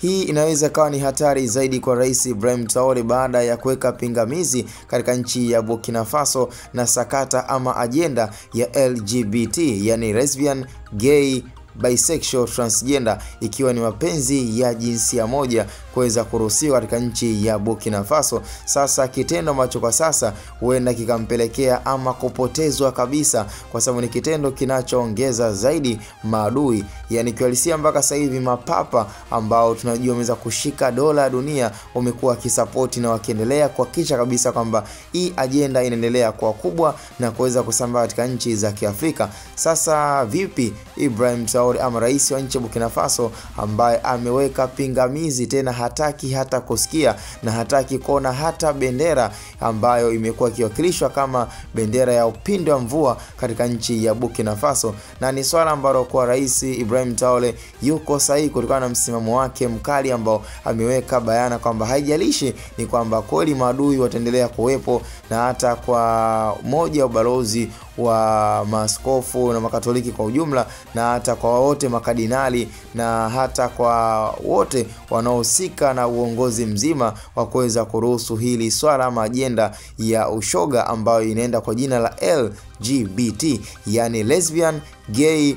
Hii inaweza kawa ni hatari zaidi kwa Rais Ibrahim Traore baada ya kuweka pingamizi katika nchi ya Burkina Faso na sakata ama ajenda ya LGBT, yani lesbian, gay, bisexual, transgender, ikiwa ni mapenzi ya jinsia moja kuweza kuruhusiwa katika nchi ya Burkina Faso. Sasa kitendo ambacho kwa sasa huenda kikampelekea ama kupotezwa kabisa, kwa sababu ni kitendo kinachoongeza zaidi maadui. Yani kiuhalisia mpaka sasa hivi mapapa ambao tunajua wameweza kushika dola ya dunia wamekuwa kisapoti na wakiendelea kuhakikisha kabisa kwamba hii ajenda inaendelea kuwa kubwa na kuweza kusambaa katika nchi za Kiafrika. Sasa vipi Ibrahim Traore ama rais wa nchi ya Burkina Faso ambaye ameweka pingamizi, tena hataki hata kusikia na hataki kuona hata bendera ambayo imekuwa ikiwakilishwa kama bendera ya upinde wa mvua katika nchi ya Burkina Faso? Na ni swala ambalo kwa rais Ibrahim Traore yuko sahihi kutokana na msimamo wake mkali ambao ameweka bayana kwamba haijalishi ni kwamba kweli maadui wataendelea kuwepo, na hata kwa moja wa balozi wa maaskofu na makatoliki kwa ujumla, na hata kwa wote makadinali, na hata kwa wote wanaohusika na uongozi mzima wa kuweza kuruhusu hili swala ama ajenda ya ushoga ambayo inaenda kwa jina la LGBT, yani lesbian, gay,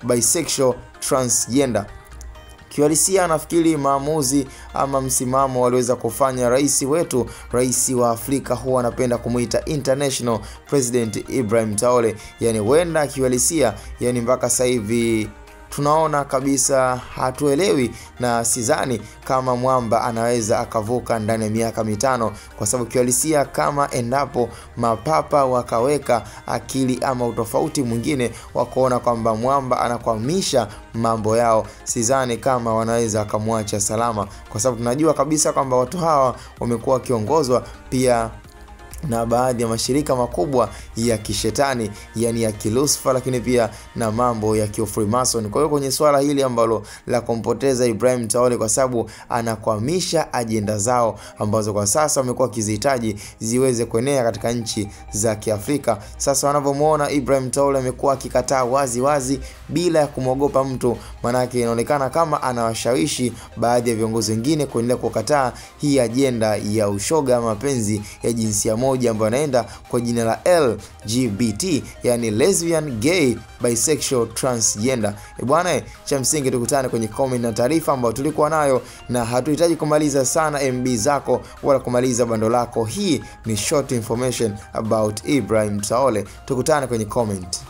bisexual, transgender. Kiuhalisia nafikiri maamuzi ama msimamo waliweza kufanya rais wetu, rais wa Afrika huwa anapenda kumuita international president Ibrahim Traore, yani wenda kiuhalisia, yani mpaka sasa hivi tunaona kabisa hatuelewi, na sidhani kama mwamba anaweza akavuka ndani ya miaka 5, kwa sababu kiuhalisia kama endapo mapapa wakaweka akili ama utofauti mwingine wa kuona kwamba mwamba anakwamisha mambo yao, sidhani kama wanaweza akamwacha salama, kwa sababu tunajua kabisa kwamba watu hawa wamekuwa wakiongozwa pia na baadhi ya mashirika makubwa ya kishetani, yani ya kilusifa, lakini pia na mambo ya Freemason. Kwa hiyo kwenye swala hili ambalo la kumpoteza Ibrahim Traore, kwa sababu anakwamisha ajenda zao ambazo kwa sasa wamekuwa kizihitaji ziweze kuenea katika nchi za Kiafrika. Sasa wanavyomuona Ibrahim Traore amekuwa akikataa wazi wazi bila ya kumwogopa mtu, manake inaonekana kama anawashawishi baadhi ya viongozi wengine kuendelea kukataa hii ajenda ya ushoga, mapenzi ya jinsia moja ambayo anaenda kwa jina la LGBT, yani lesbian, gay, bisexual, transgender. Bwana, cha msingi tukutane kwenye comment na taarifa ambayo tulikuwa nayo, na hatuhitaji kumaliza sana MB zako wala kumaliza bando lako. Hii ni short information about Ibrahim Traore. Tukutane kwenye comment.